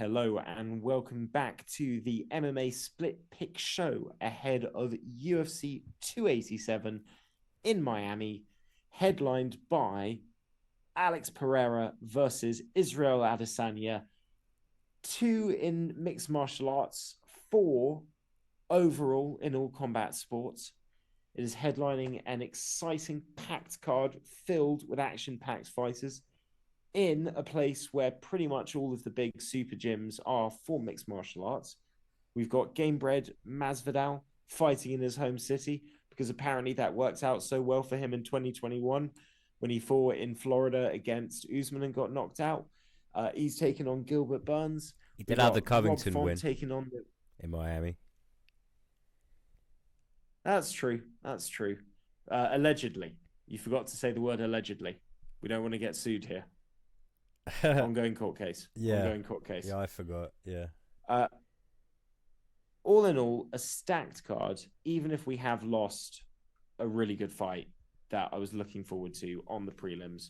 Hello and welcome back to the MMA Split Pick Show ahead of UFC 287 in Miami, headlined by Alex Pereira versus Israel Adesanya, 2 in mixed martial arts, 4 overall in all combat sports. It is headlining an exciting packed card filled with action-packed fighters in a place where pretty much all of the big super gyms are for mixed martial arts. We've got Gamebred Masvidal fighting in his home city because apparently that worked out so well for him in 2021 when he fought in Florida against Usman and got knocked out. He's taking on Gilbert Burns. He We've did have got the Covington Rob Font win taking on the... in Miami. That's true. That's true. Allegedly. You forgot to say the word allegedly. We don't want to get sued here. Ongoing court case. Yeah. Ongoing court case. Yeah, I forgot. Yeah. All in all, a stacked card, even if we have lost a really good fight that I was looking forward to on the prelims.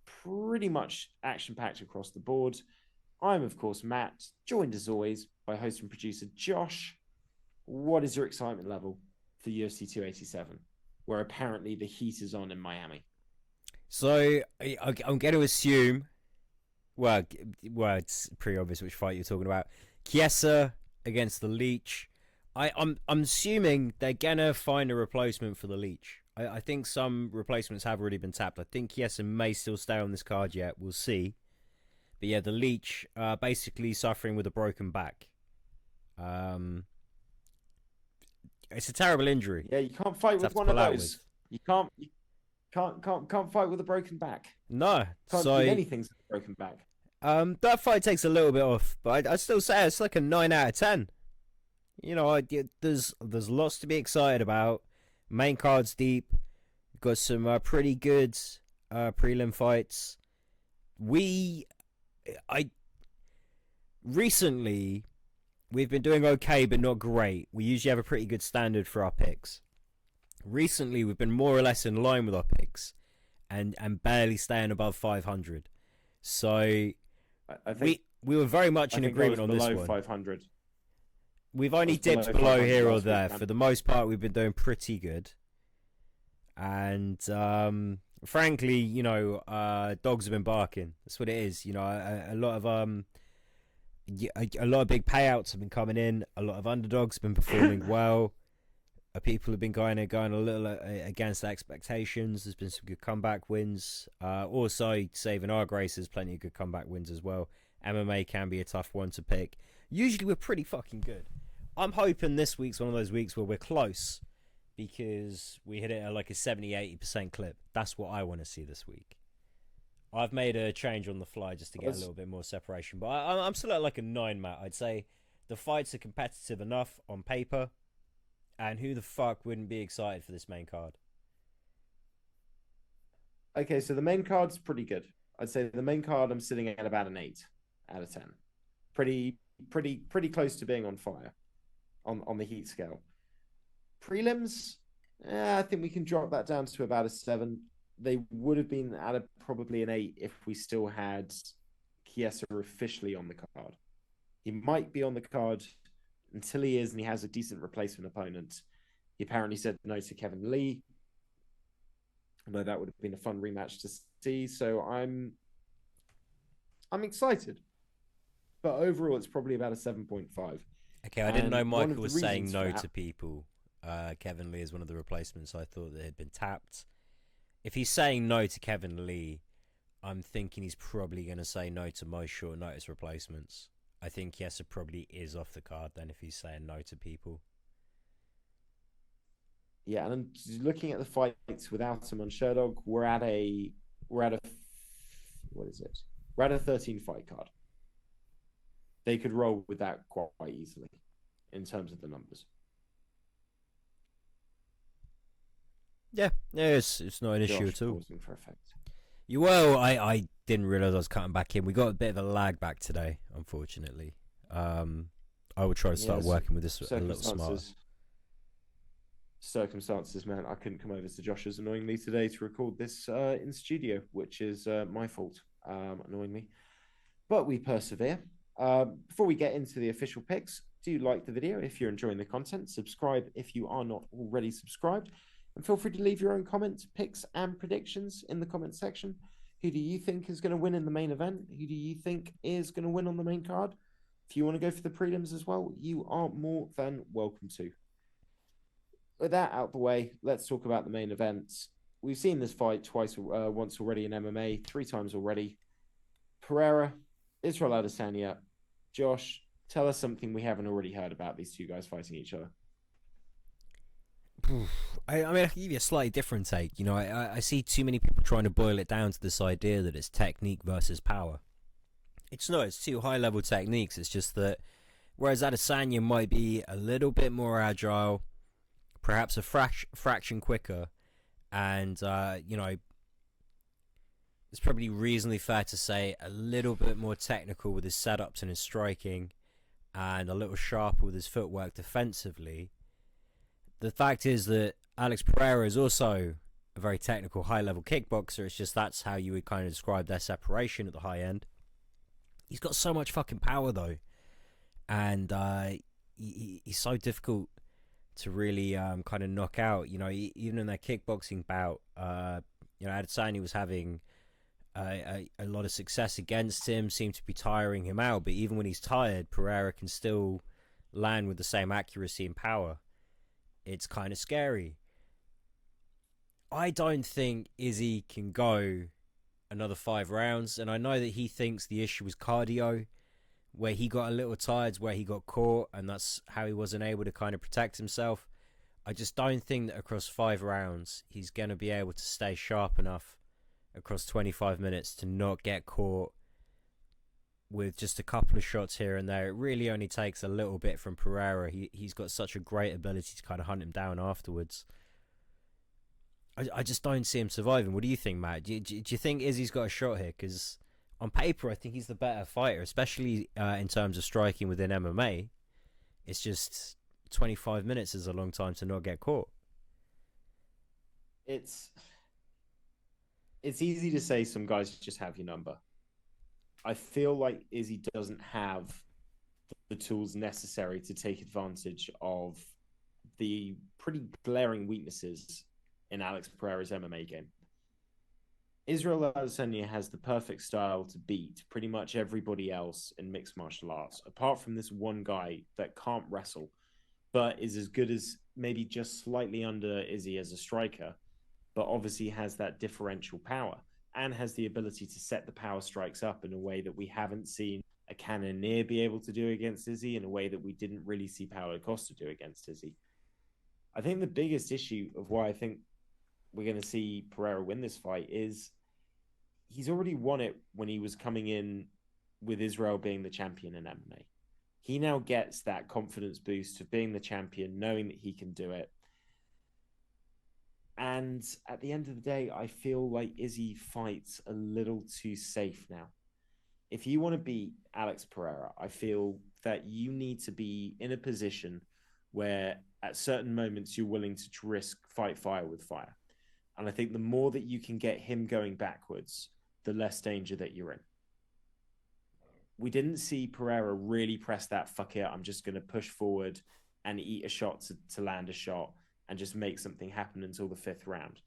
Pretty much action-packed across the board. I'm, of course, Matt, joined as always by host and producer Josh. What is your excitement level for UFC 287, where apparently the heat is on in Miami? So I'm going to assume, well, it's pretty obvious which fight you're talking about. Chiesa against the Leech. I'm assuming they're gonna find a replacement for the Leech. I think some replacements have already been tapped. I think Chiesa may still stay on this card yet. We'll see. But yeah, the Leech basically suffering with a broken back. It's a terrible injury. Yeah, you can't fight with one of those. You can't fight with a broken back. No, Can't do anything with a broken back. That fight takes a little bit off, but I'd still say it's like a 9 out of 10. You know, there's lots to be excited about. Main card's deep. Got some pretty good prelim fights. Recently we've been doing okay, but not great. We usually have a pretty good standard for our picks. Recently, we've been more or less in line with our picks, and barely staying above 500. So I think we were very much in agreement on this one. 500. We've only dipped below here or there. For the most part, we've been doing pretty good. And frankly, you know, dogs have been barking. That's what it is. You know, a lot of big payouts have been coming in. A lot of underdogs have been performing well. People have been going a little against expectations. There's been some good comeback wins. Also, saving our graces, plenty of good comeback wins as well. MMA can be a tough one to pick. Usually, we're pretty fucking good. I'm hoping this week's one of those weeks where we're close because we hit it at like a 70-80% clip. That's what I want to see this week. I've made a change on the fly just to get a little bit more separation. But I'm still at like a 9, Matt. I'd say the fights are competitive enough on paper. And who the fuck wouldn't be excited for this main card? Okay, so the main card's pretty good. I'd say the main card I'm sitting at about an 8 out of 10. Pretty close to being on fire on the heat scale. Prelims, I think we can drop that down to about a 7. They would have been at probably an 8 if we still had Chiesa officially on the card. He might be on the card until he is, and he has a decent replacement opponent. He apparently said no to Kevin Lee. I know that would have been a fun rematch to see. So I'm excited. But overall, it's probably about a 7.5. Okay, I didn't know Michael was saying no to people. Kevin Lee is one of the replacements. I thought that had been tapped. If he's saying no to Kevin Lee, I'm thinking he's probably going to say no to most short notice replacements. I think Chiesa probably is off the card then if he's saying no to people. Yeah, and looking at the fights without him on Sherdog, we're at a what is it? We're at a 13 fight card. They could roll with that quite easily in terms of the numbers. Yeah, it's not an issue at all. For effect. I didn't realise I was cutting back in. We got a bit of a lag back today, unfortunately. I will try to start working with this a little smarter. Circumstances, man. I couldn't come over to Josh's annoyingly today to record this in studio, which is my fault, annoyingly. But we persevere. Before we get into the official picks, do like the video if you're enjoying the content. Subscribe if you are not already subscribed. And feel free to leave your own comments, picks, and predictions in the comment section. Who do you think is going to win in the main event? Who do you think is going to win on the main card? If you want to go for the prelims as well, you are more than welcome to. With that out the way, let's talk about the main events. We've seen this fight once already in MMA, 3 times already. Pereira, Israel Adesanya. Josh, tell us something we haven't already heard about these two guys fighting each other. I mean, I can give you a slightly different take. You know, I see too many people trying to boil it down to this idea that it's technique versus power. It's not. It's two high-level techniques. It's just that whereas Adesanya might be a little bit more agile, perhaps a fraction quicker, and you know, it's probably reasonably fair to say a little bit more technical with his setups and his striking, and a little sharper with his footwork defensively. The fact is that Alex Pereira is also a very technical, high-level kickboxer. It's just that's how you would kind of describe their separation at the high end. He's got so much fucking power, though. And he's so difficult to really kind of knock out. You know, even in their kickboxing bout, you know, Adesanya was having a lot of success against him, seemed to be tiring him out. But even when he's tired, Pereira can still land with the same accuracy and power. It's kind of scary. I don't think Izzy can go another 5 rounds, and I know that he thinks the issue was cardio, where he got a little tired, where he got caught, and that's how he wasn't able to kind of protect himself. I just don't think that across 5 rounds he's going to be able to stay sharp enough across 25 minutes to not get caught with just a couple of shots here and there. It really only takes a little bit from Pereira. He's got such a great ability to kind of hunt him down afterwards. I just don't see him surviving. What do you think, Matt? Do you think Izzy's got a shot here? Because on paper, I think he's the better fighter, especially in terms of striking within MMA. It's just 25 minutes is a long time to not get caught. It's easy to say some guys just have your number. I feel like Izzy doesn't have the tools necessary to take advantage of the pretty glaring weaknesses in Alex Pereira's MMA game. Israel Adesanya has the perfect style to beat pretty much everybody else in mixed martial arts, apart from this one guy that can't wrestle, but is as good as maybe just slightly under Izzy as a striker, but obviously has that differential power and has the ability to set the power strikes up in a way that we haven't seen a Cannonier be able to do against Izzy, in a way that we didn't really see Paulo Costa do against Izzy. I think the biggest issue of why I think we're going to see Pereira win this fight is he's already won it when he was coming in with Israel being the champion in MMA. He now gets that confidence boost of being the champion, knowing that he can do it. And at the end of the day, I feel like Izzy fights a little too safe now. If you want to beat Alex Pereira, I feel that you need to be in a position where at certain moments you're willing to risk fight fire with fire. And I think the more that you can get him going backwards, the less danger that you're in. We didn't see Pereira really press that fuck it, I'm just going to push forward and eat a shot to land a shot and just make something happen until the 5th round.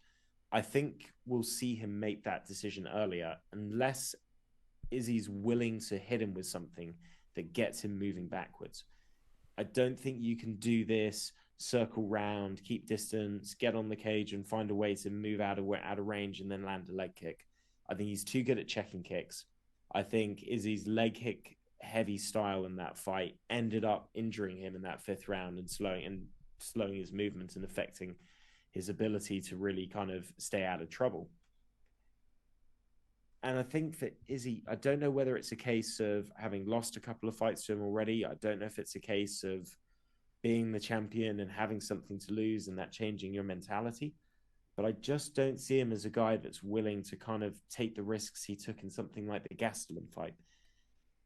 I think we'll see him make that decision earlier, unless Izzy's willing to hit him with something that gets him moving backwards. I don't think you can do this, circle round, keep distance, get on the cage and find a way to move out of range and then land a leg kick. I think he's too good at checking kicks. I think Izzy's leg kick heavy style in that fight ended up injuring him in that 5th round and slowing his movement and affecting his ability to really kind of stay out of trouble. And I think that Izzy, I don't know whether it's a case of having lost a couple of fights to him already. I don't know if it's a case of being the champion and having something to lose and that changing your mentality. But I just don't see him as a guy that's willing to kind of take the risks he took in something like the Gastelum fight.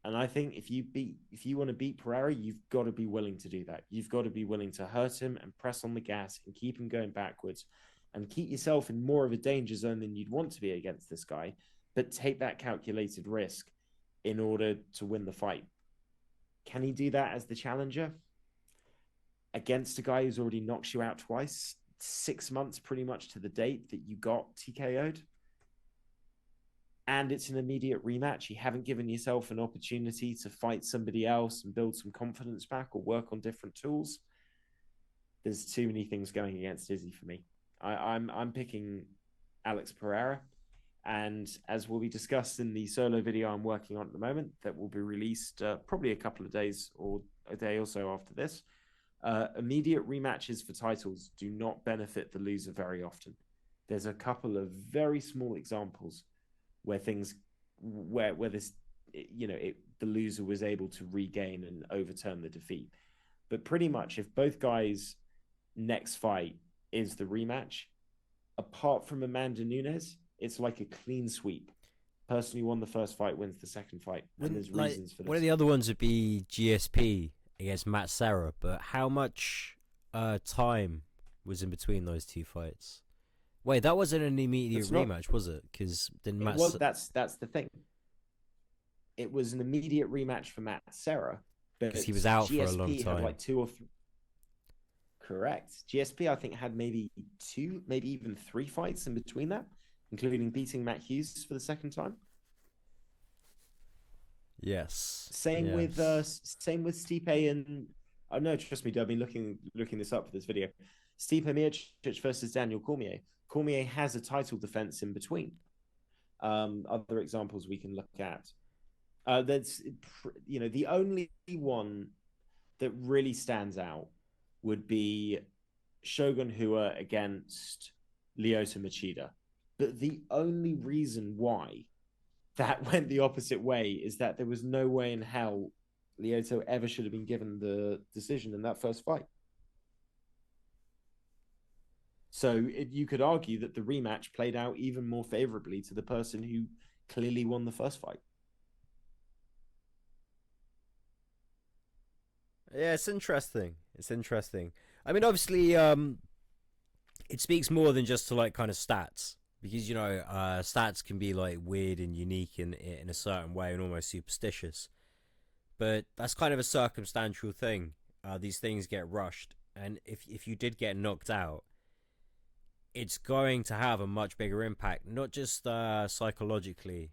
And I think if you want to beat Pereira, you've got to be willing to do that. You've got to be willing to hurt him and press on the gas and keep him going backwards and keep yourself in more of a danger zone than you'd want to be against this guy, but take that calculated risk in order to win the fight. Can he do that as the challenger against a guy who's already knocked you out twice, 6 months pretty much to the date that you got TKO'd? And it's an immediate rematch. You haven't given yourself an opportunity to fight somebody else and build some confidence back or work on different tools. There's too many things going against Izzy for me. I'm picking Alex Pereira, and as will be discussed in the solo video I'm working on at the moment, that will be released probably a couple of days or a day or so after this. Immediate rematches for titles do not benefit the loser very often. There's a couple of very small examples where this, the loser was able to regain and overturn the defeat. But pretty much, if both guys' next fight is the rematch, apart from Amanda Nunes, it's like a clean sweep. Person who won the first fight wins the second fight, and there's reasons for this. One of the other ones would be GSP against Matt Serra, but how much time was in between those two fights? Wait, that wasn't an immediate rematch, was it? Because then Matt. That's the thing. It was an immediate rematch for Matt Serra, because he was out GSP for a long time. Had like 2 or 3. Correct. GSP, I think, had maybe 2, maybe even 3 fights in between that, including beating Matt Hughes for the second time. Yes. Same with Stipe and no, trust me, I've been looking this up for this video. Stipe Miocic versus Daniel Cormier. Cormier has a title defense in between. Other examples we can look at. That's the only one that really stands out would be Shogun Rua against Lyoto Machida. But the only reason why that went the opposite way is that there was no way in hell Lyoto ever should have been given the decision in that first fight. So you could argue that the rematch played out even more favorably to the person who clearly won the first fight. Yeah, it's interesting. I mean, obviously, it speaks more than just to like kind of stats, because stats can be like weird and unique in a certain way and almost superstitious. But that's kind of a circumstantial thing. These things get rushed, and if you did get knocked out, it's going to have a much bigger impact, not just psychologically,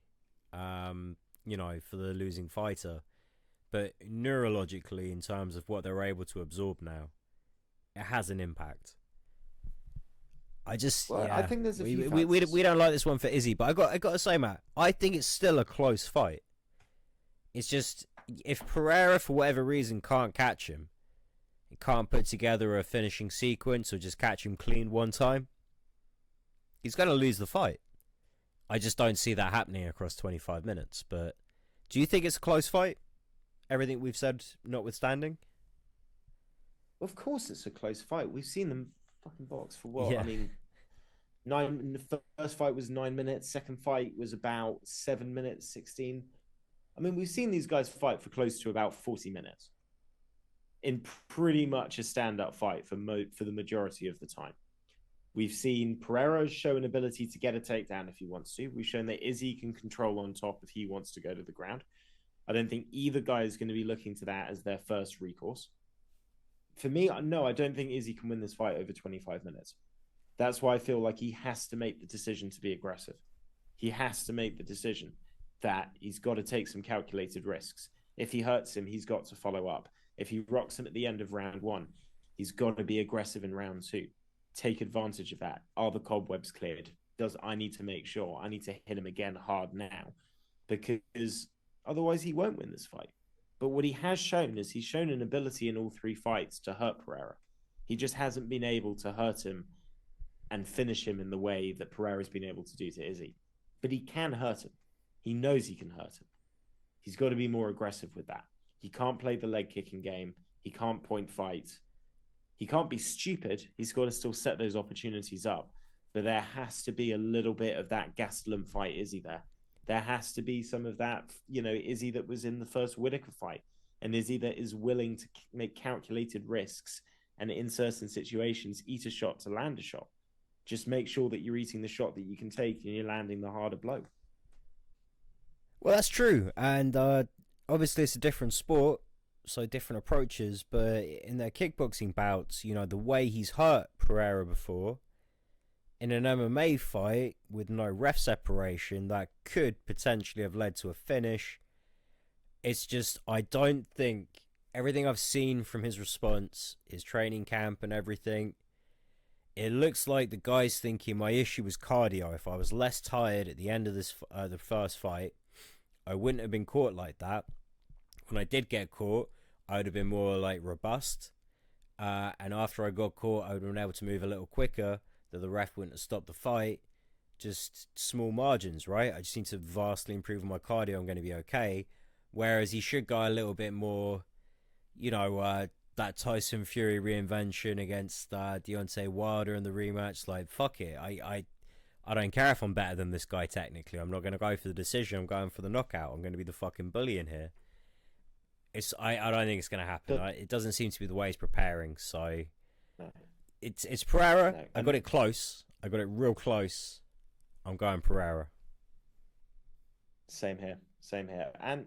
for the losing fighter, but neurologically in terms of what they're able to absorb now. It has an impact. I think there's a few we don't like this one for Izzy, but I got to say, Matt, I think it's still a close fight. It's just, if Pereira for whatever reason can't catch him, he can't put together a finishing sequence or just catch him clean one time, he's going to lose the fight. I just don't see that happening across 25 minutes. But do you think it's a close fight? Everything we've said notwithstanding? Of course it's a close fight. We've seen them fucking box for what? Yeah. I mean, the first fight was 9 minutes. Second fight was about 7 minutes, 16. I mean, we've seen these guys fight for close to about 40 minutes in pretty much a stand-up fight for the majority of the time. We've seen Pereira show an ability to get a takedown if he wants to. We've shown that Izzy can control on top if he wants to go to the ground. I don't think either guy is going to be looking to that as their first recourse. For me, no, I don't think Izzy can win this fight over 25 minutes. That's why I feel like he has to make the decision to be aggressive. He has to make the decision that he's got to take some calculated risks. If he hurts him, he's got to follow up. If he rocks him at the end of round 1, he's got to be aggressive in round 2. Take advantage of that. Are the cobwebs cleared? I need to make sure. I need to hit him again hard now, because otherwise he won't win this fight. But what he has shown is he's shown an ability in all 3 fights to hurt Pereira. He just hasn't been able to hurt him and finish him in the way that Pereira's been able to do to Izzy. But he can hurt him. He knows he can hurt him. He's got to be more aggressive with that. He can't play the leg kicking game. He can't point fight. He can't be stupid. He's got to still set those opportunities up. But there has to be a little bit of that Gastelum fight Izzy there. There has to be some of that, Izzy that was in the first Whittaker fight, and Izzy that is willing to make calculated risks and in certain situations eat a shot to land a shot. Just make sure that you're eating the shot that you can take and you're landing the harder blow. Well, that's true. And obviously it's a different sport. different approaches, but in their kickboxing bouts, the way he's hurt Pereira before, in an MMA fight with no ref separation, that could potentially have led to a finish. It's just, I don't think everything I've seen from his response, his training camp and everything, it looks like the guy's thinking my issue was cardio. If I was less tired at the end of the first fight, I wouldn't have been caught like that. When I did get caught, I would have been more like robust. And after I got caught, I would have been able to move a little quicker, that the ref wouldn't have stopped the fight. Just small margins, right? I just need to vastly improve my cardio. I'm going to be okay. Whereas he should go a little bit more, that Tyson Fury reinvention against Deontay Wilder in the rematch. Like, fuck it. I don't care if I'm better than this guy technically. I'm not going to go for the decision. I'm going for the knockout. I'm going to be the fucking bully in here. I don't think it's going to happen. It doesn't seem to be the way he's preparing. So no. It's Pereira. No. I got it close. I got it real close. I'm going Pereira. Same here. And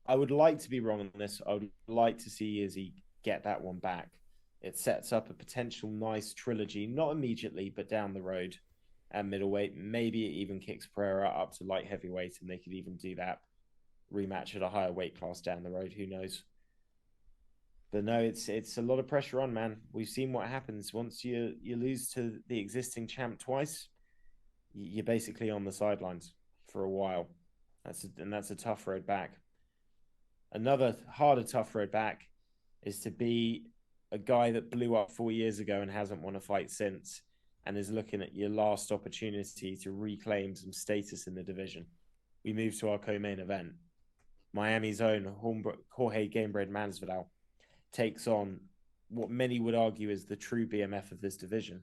I would like to be wrong on this. I would like to see Izzy get that one back. It sets up a potential nice trilogy, not immediately, but down the road at middleweight. Maybe it even kicks Pereira up to light heavyweight, and they could even do that rematch at a higher weight class down the road. Who knows? But no, it's a lot of pressure on, man. We've seen what happens once you lose to the existing champ twice. You're basically on the sidelines for a while. That's a tough road back. Another harder, tough road back is to be a guy that blew up 4 years ago and hasn't won a fight since, and is looking at your last opportunity to reclaim some status in the division. We move to our co-main event. Miami's own Jorge Gamebred Masvidal takes on what many would argue is the true BMF of this division,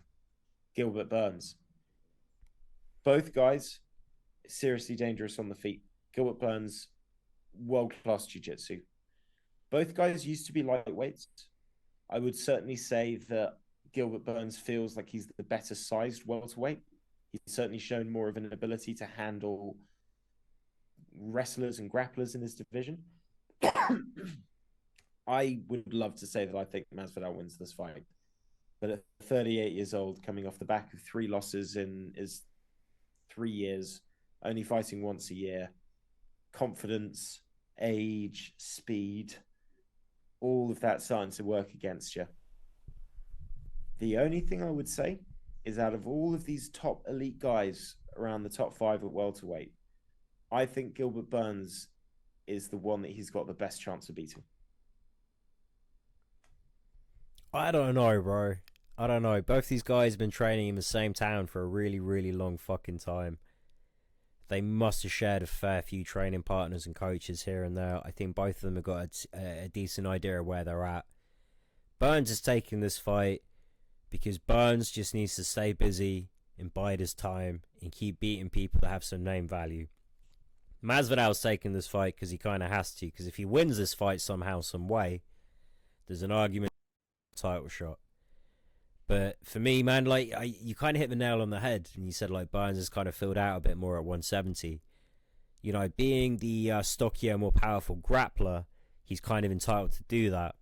Gilbert Burns. Both guys seriously dangerous on the feet. Gilbert Burns, world-class jiu-jitsu. Both guys used to be lightweights. I would certainly say that Gilbert Burns feels like he's the better sized welterweight. He's certainly shown more of an ability to handle wrestlers and grapplers in this division. I would love to say that I think Masvidal wins this fight. But at 38 years old, coming off the back of 3 losses in his 3 years, only fighting once a year, confidence, age, speed, all of that starting to work against you. The only thing I would say is out of all of these top elite guys around the top 5 at welterweight, I think Gilbert Burns is the one that he's got the best chance of beating. I don't know, bro. I don't know. Both these guys have been training in the same town for a really, really long fucking time. They must have shared a fair few training partners and coaches here and there. I think both of them have got a decent idea of where they're at. Burns is taking this fight because Burns just needs to stay busy and bide his time and keep beating people that have some name value. Masvidal's taking this fight because he kind of has to, because if he wins this fight somehow, some way, there's an argument title shot. But for me, man, you kind of hit the nail on the head, and you said Burns is kind of filled out a bit more at 170. Being the stockier, more powerful grappler, he's kind of entitled to do that.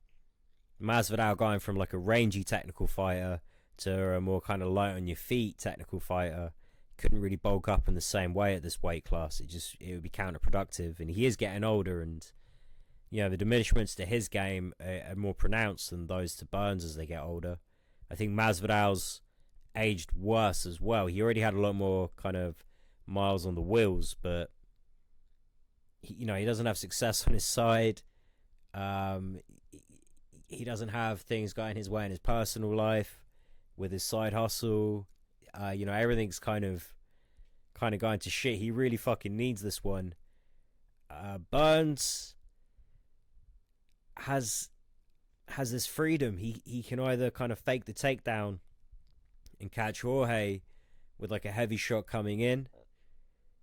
Masvidal going from a rangy technical fighter to a more kind of light on your feet technical fighter couldn't really bulk up in the same way at this weight class. It would be counterproductive, and he is getting older, and the diminishments to his game are more pronounced than those to Burns as they get older. I think Masvidal's aged worse as well. He already had a lot more kind of miles on the wheels, but he doesn't have success on his side. He doesn't have things going his way in his personal life with his side hustle. Everything's kind of going to shit. He really fucking needs this one. Burns has this freedom. He can either kind of fake the takedown and catch Jorge with a heavy shot coming in.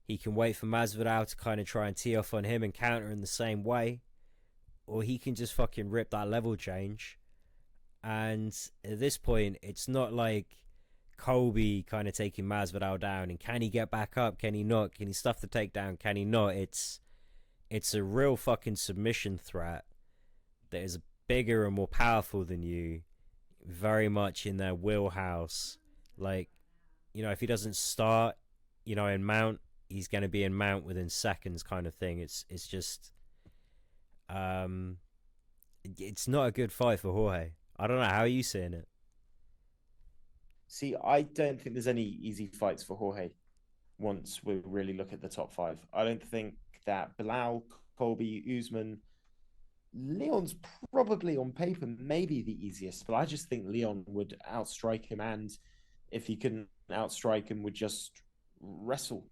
He can wait for Masvidal to kind of try and tee off on him and counter in the same way. Or he can just fucking rip that level change. And at this point, it's not like Colby kind of taking Masvidal down. And can he get back up? Can he not? Can he stuff the takedown? Can he not? It's a real fucking submission threat that is bigger and more powerful than you, very much in their wheelhouse. Like, if he doesn't start, in mount, he's going to be in mount within seconds, kind of thing. It's just, um, it's not a good fight for Jorge. I don't know, how are you seeing it? See, I don't think there's any easy fights for Jorge once we really look at the top five. I don't think that Bilal, Colby, Usman, Leon's probably on paper maybe the easiest, but I just think Leon would outstrike him, and if he couldn't outstrike him, would just wrestle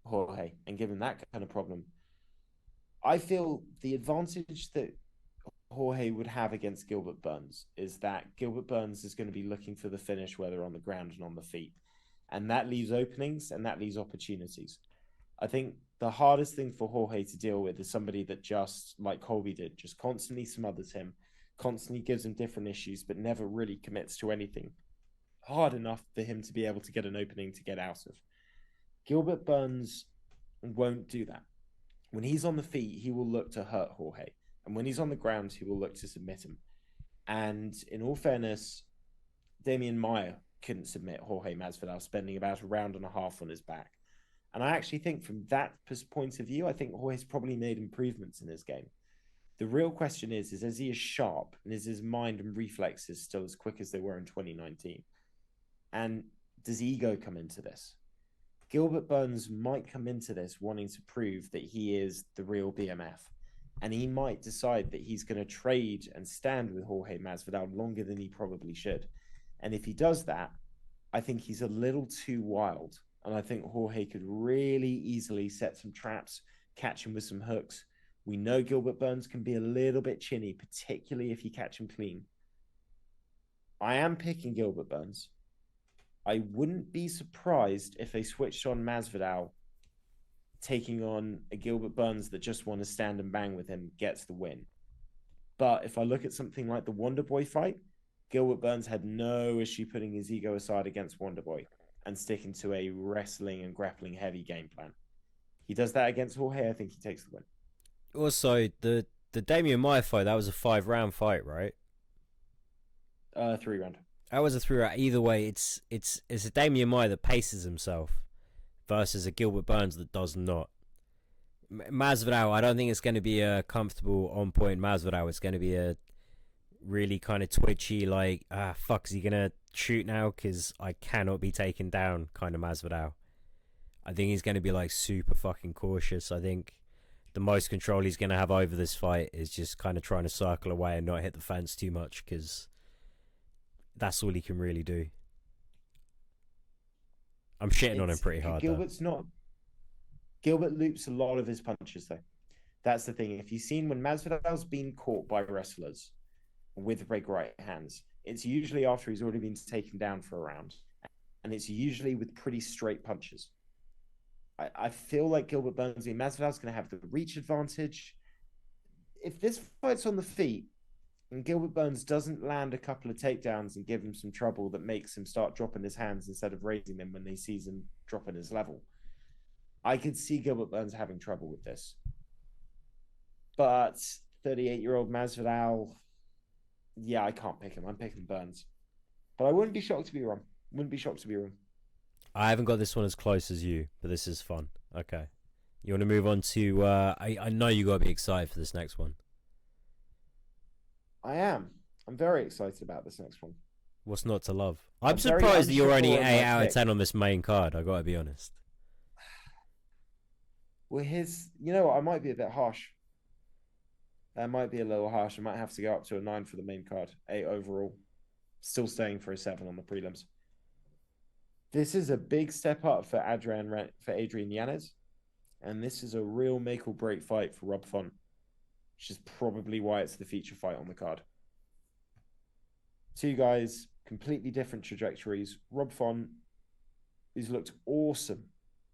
Jorge and give him that kind of problem. I feel the advantage that Jorge would have against Gilbert Burns is that Gilbert Burns is going to be looking for the finish, whether on the ground and on the feet. And that leaves openings and that leaves opportunities. I think the hardest thing for Jorge to deal with is somebody that just, like Colby did, just constantly smothers him, constantly gives him different issues, but never really commits to anything hard enough for him to be able to get an opening to get out of. Gilbert Burns won't do that. When he's on the feet, he will look to hurt Jorge. And when he's on the ground, he will look to submit him. And in all fairness, Damian Maia couldn't submit Jorge Masvidal, spending about a round and a half on his back. And I actually think from that point of view, I think Jorge's probably made improvements in his game. The real question is he as sharp and is his mind and reflexes still as quick as they were in 2019? And does ego come into this? Gilbert Burns might come into this wanting to prove that he is the real BMF. And he might decide that he's going to trade and stand with Jorge Masvidal longer than he probably should. And if he does that, I think he's a little too wild. And I think Jorge could really easily set some traps, catch him with some hooks. We know Gilbert Burns can be a little bit chinny, particularly if you catch him clean. I am picking Gilbert Burns. I wouldn't be surprised if they switched on Masvidal, taking on a Gilbert Burns that just want to stand and bang with him, gets the win. But if I look at something like the Wonderboy fight, Gilbert Burns had no issue putting his ego aside against Wonderboy and sticking to a wrestling and grappling heavy game plan. He does that against Jorge, I think he takes the win. Also, the Damian Maia fight, that was a 5-round fight, right? 3-round. That was a 3-round. Either way, it's a Damian Maia that paces himself versus a Gilbert Burns that does not. Masvidal, I don't think it's going to be a comfortable on point Masvidal. It's going to be a really kind of twitchy, like, fuck, is he going to shoot now? Because I cannot be taken down kind of Masvidal. I think he's going to be like super fucking cautious. I think the most control he's going to have over this fight is just kind of trying to circle away and not hit the fence too much, because that's all he can really do. I'm shitting on him pretty hard. Gilbert loops a lot of his punches, though. That's the thing. If you've seen when Masvidal's been caught by wrestlers with big right hands, it's usually after he's already been taken down for a round. And it's usually with pretty straight punches. I feel like Gilbert Burns and Masvidal's going to have the reach advantage. If this fight's on the feet and Gilbert Burns doesn't land a couple of takedowns and give him some trouble that makes him start dropping his hands instead of raising them when they sees him dropping his level, I could see Gilbert Burns having trouble with this. But 38-year-old Masvidal, yeah, I can't pick him. I'm picking Burns. But I wouldn't be shocked to be wrong. I haven't got this one as close as you, but this is fun. Okay. You want to move on to... I know you got to be excited for this next one. I am. I'm very excited about this next one. What's not to love? I'm surprised that you're only 8 out of 10 on this main card, I got to be honest. Well, you know what? I might be a bit harsh. That might be a little harsh. I might have to go up to a 9 for the main card. 8 overall. Still staying for a 7 on the prelims. This is a big step up for Adrian Yanez. And this is a real make or break fight for Rob Font, which is probably why it's the feature fight on the card. Two guys, completely different trajectories. Rob Font, who's looked awesome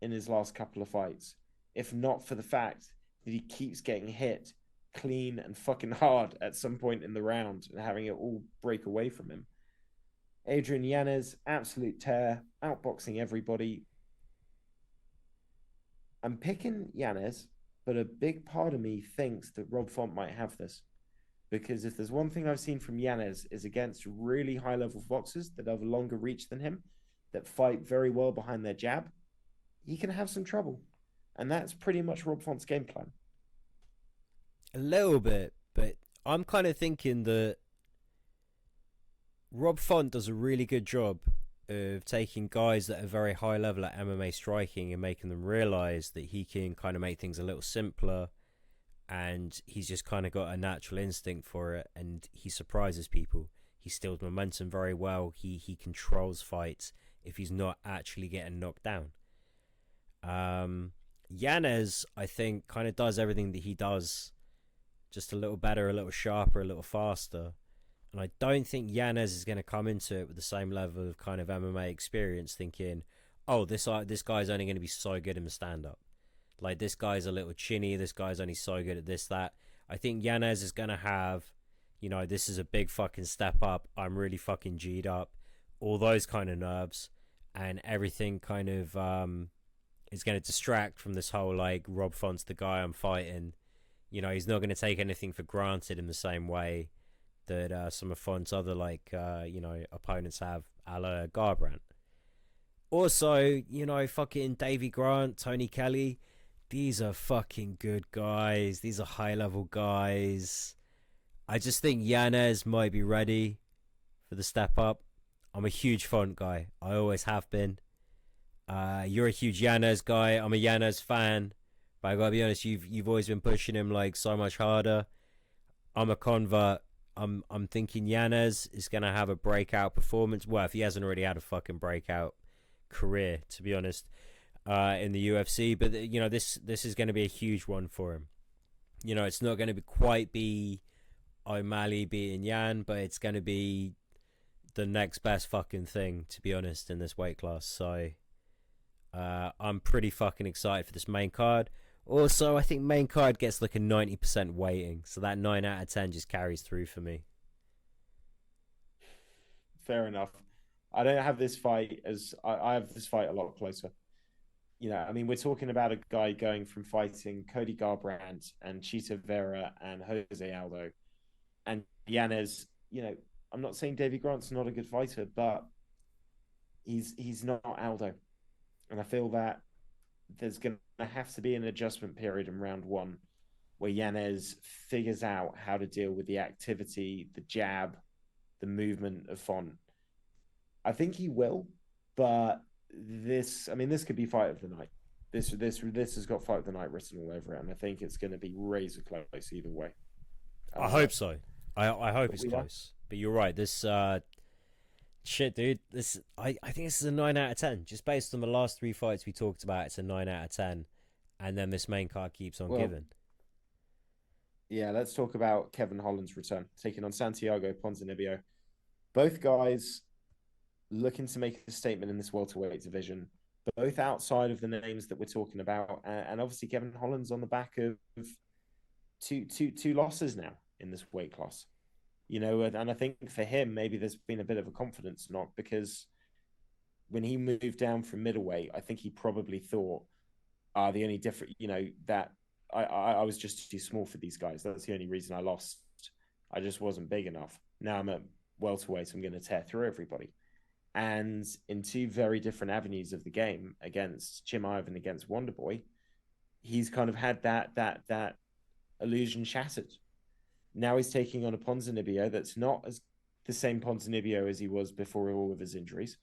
in his last couple of fights, if not for the fact that he keeps getting hit clean and fucking hard at some point in the round and having it all break away from him. Adrian Yanez, absolute tear, outboxing everybody. I'm picking Yanez, but a big part of me thinks that Rob Font might have this. because if there's one thing I've seen from Yanez is against really high level boxers that have a longer reach than him, that fight very well behind their jab, he can have some trouble. And that's pretty much Rob Font's game plan. A little bit, but I'm kind of thinking that Rob Font does a really good job of taking guys that are very high level at MMA striking and making them realize that he can kind of make things a little simpler, and he's just kind of got a natural instinct for it, and he surprises people. He steals momentum very well. He controls fights if he's not actually getting knocked down. Yanez, I think, kind of does everything that he does, just a little better, a little sharper, a little faster. And I don't think Yanez is going to come into it with the same level of kind of MMA experience, thinking, "Oh, this guy's only going to be so good in the stand up. Like, this guy's a little chinny. This guy's only so good at this, that." I think Yanez is going to have, this is a big fucking step up. I'm really fucking G'd up. All those kind of nerves, and everything kind of is going to distract from this whole, like, Rob Font's the guy I'm fighting. He's not going to take anything for granted in the same way that some of Font's other, like, opponents have, a la Garbrandt. Also, fucking Davy Grant, Tony Kelly, these are fucking good guys. These are high-level guys. I just think Yanez might be ready for the step up. I'm a huge Font guy. I always have been. You're a huge Yanez guy. I'm a Yanez fan. But I gotta be honest, you've always been pushing him, like, so much harder. I'm a convert. I'm thinking Yanez is gonna have a breakout performance. Well, if he hasn't already had a fucking breakout career, to be honest, in the UFC. But this is going to be a huge one for him. It's not going to quite be O'Malley beating Yan, but it's going to be the next best fucking thing, to be honest, in this weight class. So I'm pretty fucking excited for this main card. Also, I think main card gets like a 90% weighting, so that 9 out of 10 just carries through for me. Fair enough. I don't have this fight as I have this fight a lot closer. I mean, we're talking about a guy going from fighting Cody Garbrandt and Chito Vera and Jose Aldo and Yanez. I'm not saying Davy Grant's not a good fighter, but he's not Aldo, and I feel that there's going to have to be an adjustment period in round one where Yanez figures out how to deal with the activity, the jab, the movement of Font. I think he will, but this could be fight of the night. This has got fight of the night written all over it, and I think it's going to be razor close either way. I hope so. I hope it's close. But you're right. This shit, dude. I think this is a 9 out of 10. Just based on the last 3 fights we talked about, it's a 9 out of 10. And then this main card keeps on giving. Yeah, let's talk about Kevin Holland's return, taking on Santiago Ponzinibbio. Both guys looking to make a statement in this welterweight division, both outside of the names that we're talking about, and obviously Kevin Holland's on the back of two losses now in this weight class. And I think for him, maybe there's been a bit of a confidence knock, because when he moved down from middleweight, I think he probably thought, the only different, that I was just too small for these guys. That's the only reason I lost. I just wasn't big enough. Now I'm at welterweight, I'm going to tear through everybody. And in 2 very different avenues of the game, against Chimaev and against Wonderboy, he's kind of had that illusion shattered. Now he's taking on a Ponzinibbio that's not as the same Ponzinibbio as he was before all of his injuries,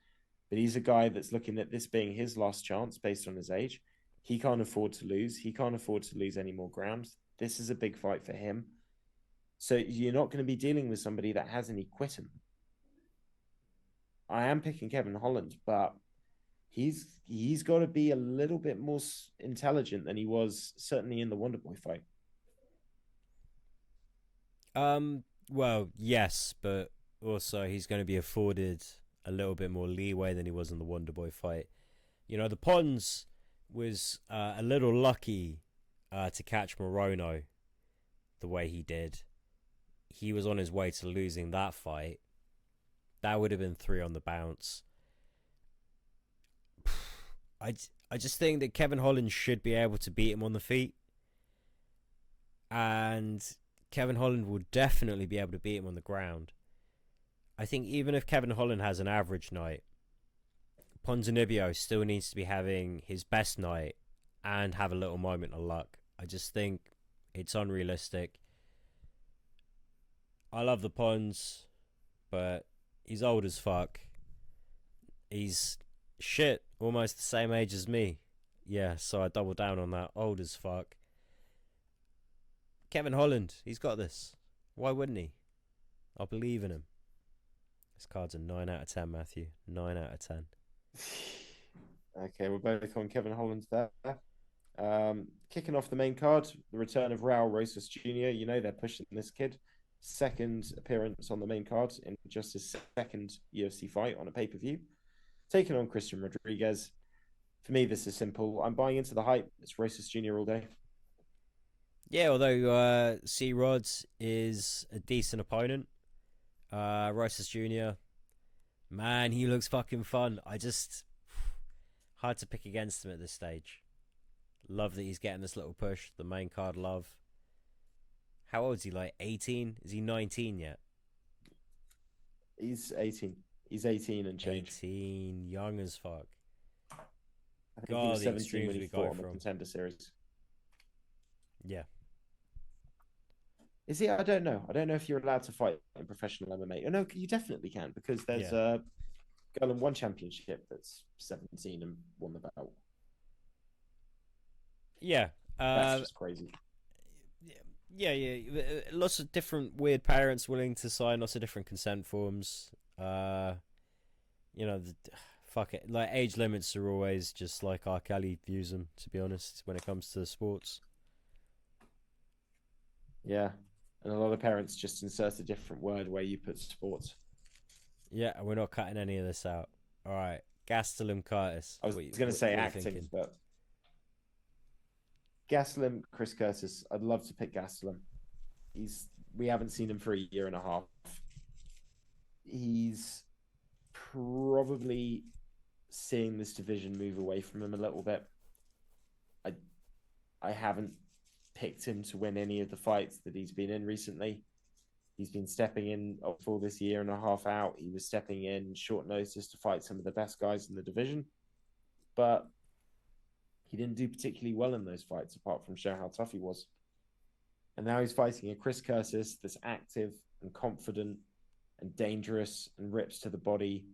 but he's a guy that's looking at this being his last chance based on his age. He can't afford to lose. He can't afford to lose any more ground. This is a big fight for him. So you're not going to be dealing with somebody that hasn't quit him. I am picking Kevin Holland, but he's got to be a little bit more intelligent than he was certainly in the Wonderboy fight. Well, yes, but also he's going to be afforded a little bit more leeway than he was in the Wonderboy fight. The Pons was a little lucky to catch Morono the way he did. He was on his way to losing that fight. That would have been 3 on the bounce. I just think that Kevin Holland should be able to beat him on the feet. And Kevin Holland will definitely be able to beat him on the ground. I think even if Kevin Holland has an average night, Ponzinibbio still needs to be having his best night and have a little moment of luck. I just think it's unrealistic. I love the Pons, but he's old as fuck. He's shit, almost the same age as me. Yeah, so I double down on that. Old as fuck. Kevin Holland, he's got this. Why wouldn't he? I believe in him. This card's a 9 out of 10, Matthew. 9 out of 10. Okay, we're both on Kevin Holland there. Kicking off the main card, the return of Raul Rosas Jr. You know they're pushing this kid. Second appearance on the main card in just his second UFC fight on a pay-per-view. Taking on Christian Rodriguez. For me, this is simple. I'm buying into the hype. It's Rosas Jr. all day. Yeah, although C. Rods is a decent opponent. Rosas Jr., man, he looks fucking fun. Hard to pick against him at this stage. Love that he's getting this little push. The main card love. How old is he? Like 18? Is he 19 yet? He's 18. He's 18 and change. 18, young as fuck. I think he was 17 when he fought on the Contender Series. Yeah. Is he? I don't know. I don't know if you're allowed to fight in professional MMA. Oh, no, you definitely can, because there's a girl in one championship that's 17 and won the belt. Yeah. That's just crazy. Yeah. Lots of different weird parents willing to sign lots of different consent forms. Fuck it. Like, age limits are always just like R. Kelly views them, to be honest, when it comes to sports. Yeah. And a lot of parents just insert a different word where you put sports. Yeah, we're not cutting any of this out. All right. Gastelum Curtis. I was going to say acting, but Gastelum, Chris Curtis. I'd love to pick Gastelum. We haven't seen him for a year and a half. He's probably seeing this division move away from him a little bit. I haven't picked him to win any of the fights that he's been in recently. He's been stepping in for this year and a half out. He was stepping in short notice to fight some of the best guys in the division, but he didn't do particularly well in those fights, apart from showing how tough he was. And now he's fighting a Chris Curtis that's active and confident and dangerous and rips to the body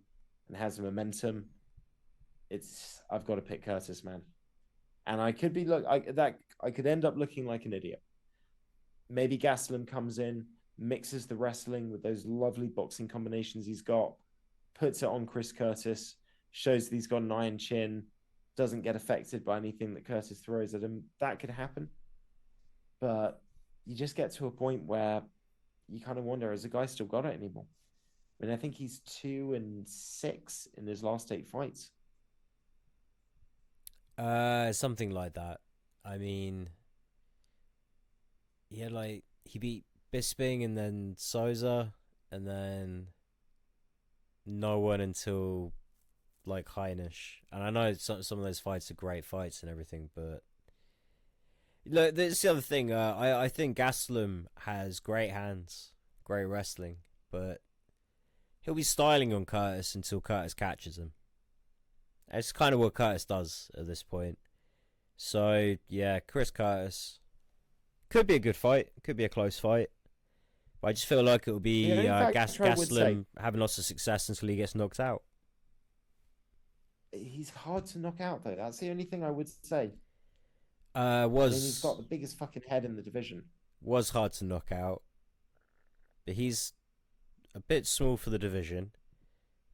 and has momentum. I've got to pick Curtis, man. And I could end up looking like an idiot. Maybe Gastelum comes in, mixes the wrestling with those lovely boxing combinations he's got, puts it on Chris Curtis, shows that he's got an iron chin, doesn't get affected by anything that Curtis throws at him. That could happen. But you just get to a point where you kind of wonder, has the guy still got it anymore? I mean, I think he's 2-6 in his last 8 fights. Something like that. I mean, yeah, like he beat Bisping and then Souza and then no one until like Heinisch. And I know some of those fights are great fights and everything, but look, there's the other thing. I think Gastelum has great hands, great wrestling, but he'll be styling on Curtis until Curtis catches him. It's kind of what Curtis does at this point. So, yeah, Chris Curtis. Could be a good fight. Could be a close fight. But I just feel like it will be Gastelum having lots of success until he gets knocked out. He's hard to knock out, though. That's the only thing I would say. He's got the biggest fucking head in the division. Was hard to knock out. But he's a bit small for the division.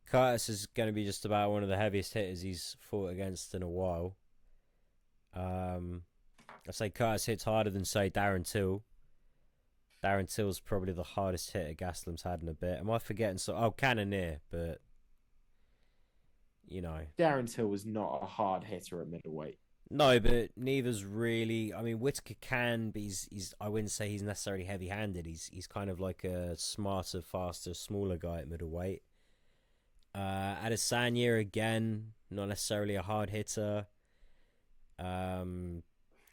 Curtis is going to be just about one of the heaviest hitters he's fought against in a while. I say Curtis hits harder than, say, Darren Till. Darren Till's probably the hardest hitter Gastelum's had in a bit. Am I forgetting? Cannonier, but you know, Darren Till was not a hard hitter at middleweight. No, but neither's really. I mean, Whittaker can, but he's. I wouldn't say he's necessarily heavy-handed. He's kind of like a smarter, faster, smaller guy at middleweight. Adesanya again, not necessarily a hard hitter.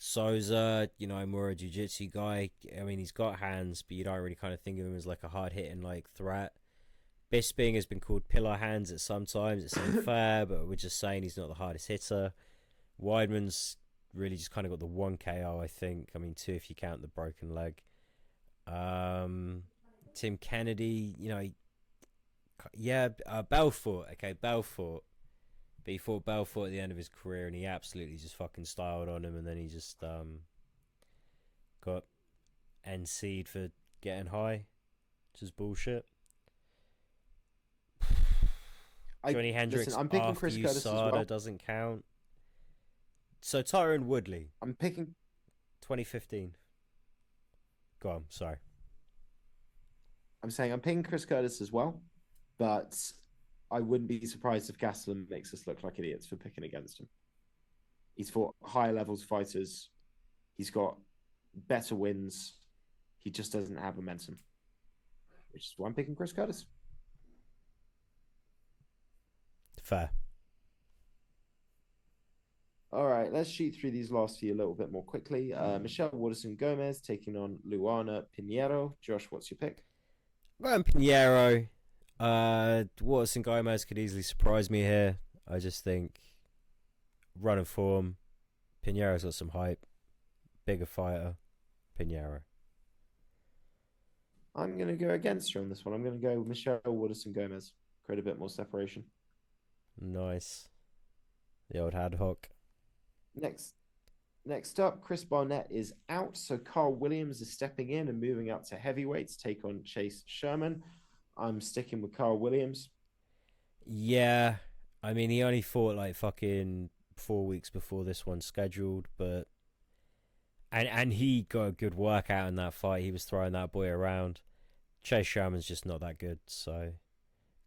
Souza, more a jiu-jitsu guy. I mean, he's got hands, but you don't really kind of think of him as like a hard-hitting like threat. Bisping has been called pillar hands at some times. It's unfair, but we're just saying he's not the hardest hitter. Weidman's really just kind of got the one KO, I think. I mean, two if you count the broken leg. Tim Kennedy, Belfort. Okay, Belfort. But he fought Belfort at the end of his career, and he absolutely just fucking styled on him, and then he just got NC'd for getting high, which is bullshit. Johnny Hendricks listen, I'm picking after Chris Curtis as USADA well. doesn't count. So Tyron Woodley, I'm picking 2015. Go on, sorry. I'm saying I'm picking Chris Curtis as well, but I wouldn't be surprised if Gastelum makes us look like idiots for picking against him. He's fought higher levels fighters. He's got better wins. He just doesn't have momentum, which is why I'm picking Chris Curtis. Fair. All right, let's shoot through these last few a little bit more quickly. Michelle Waterson Gomez taking on Luana Pinheiro. Josh, what's your pick? Ryan Pinheiro. Waterson Gomez could easily surprise me here. I just think run of form. Pinheiro's got some hype. Bigger fighter. Pinheiro. I'm going to go against her on this one. I'm going to go with Michelle Waterson Gomez. Create a bit more separation. Nice. The old ad hoc. Next up, Chris Barnett is out, so Carl Williams is stepping in and moving up to heavyweight to take on Chase Sherman. I'm sticking with Carl Williams. Yeah, I mean, he only fought like fucking 4 weeks before this one scheduled, but and he got a good workout in that fight. He was throwing that boy around. Chase Sherman's just not that good, so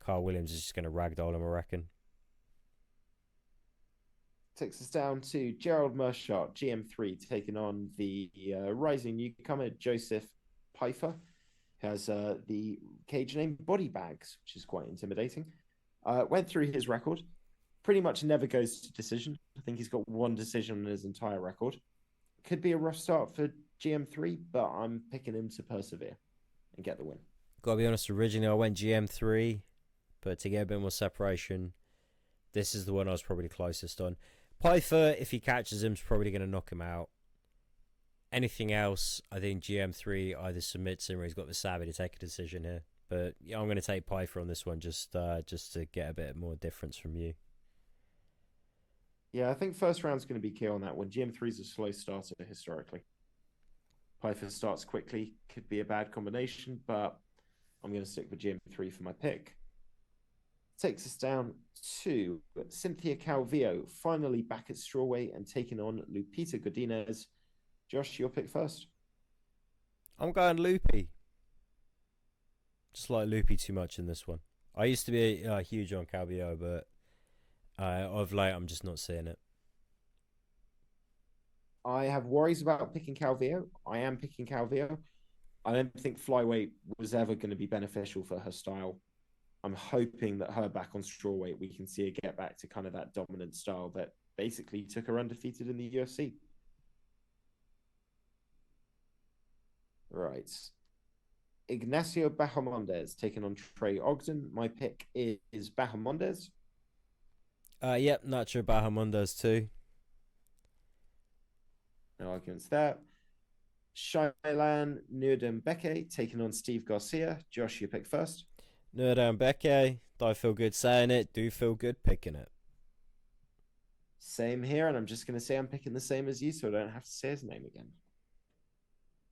Carl Williams is just going to ragdoll him, I reckon. Takes us down to Gerald Meerschaert, GM3, taking on the rising newcomer, Joseph Pfeiffer, who has the cage name Body Bags, which is quite intimidating. Went through his record. Pretty much never goes to decision. I think he's got one decision on his entire record. Could be a rough start for GM3, but I'm picking him to persevere and get the win. Gotta be honest, originally I went GM3, but to get a bit more separation, this is the one I was probably closest on. Pfeiffer, if he catches him, is probably going to knock him out. Anything else, I think GM3 either submits him or he's got the savvy to take a decision here. But yeah, I'm going to take Pfeiffer on this one just to get a bit more difference from you. Yeah, I think first round's going to be key on that one. GM3 is a slow starter historically. Pfeiffer starts quickly, could be a bad combination, but I'm going to stick with GM3 for my pick. Takes us down to Cynthia Calvillo, finally back at strawweight and taking on Lupita Godinez. Josh, your pick first. I'm going Loopy. Just like Loopy too much in this one. I used to be huge on Calvillo, but of late I'm just not seeing it. I have worries about picking Calvillo. I am picking Calvillo. I don't think flyweight was ever going to be beneficial for her style. I'm hoping that her back on strawweight, we can see her get back to kind of that dominant style that basically took her undefeated in the UFC. Right. Ignacio Bahamondes taking on Trey Ogden. My pick is Bahamondes. Yep, Nacho Bahamondes too. No arguments there. Shailan Nuerdembeke taking on Steve Garcia. Josh, you pick first. Nuerdembeke, do I feel good saying it? Do feel good picking it. Same here, and I'm just going to say I'm picking the same as you, so I don't have to say his name again.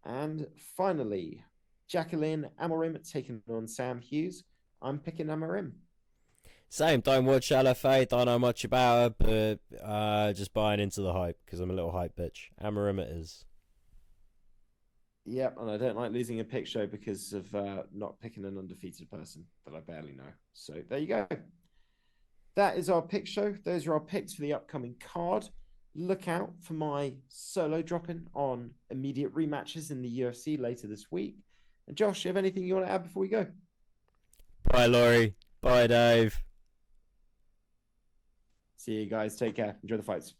And finally, Jacqueline Amorim taking on Sam Hughes. I'm picking Amorim. Same, don't watch LFA, don't know much about her, but just buying into the hype because I'm a little hype bitch. Amorim it is. Yep, and I don't like losing a pick show because of not picking an undefeated person that I barely know. So there you go. That is our pick show. Those are our picks for the upcoming card. Look out for my solo dropping on immediate rematches in the UFC later this week. And Josh, you have anything you want to add before we go? Bye, Laurie. Bye, Dave. See you guys. Take care. Enjoy the fights.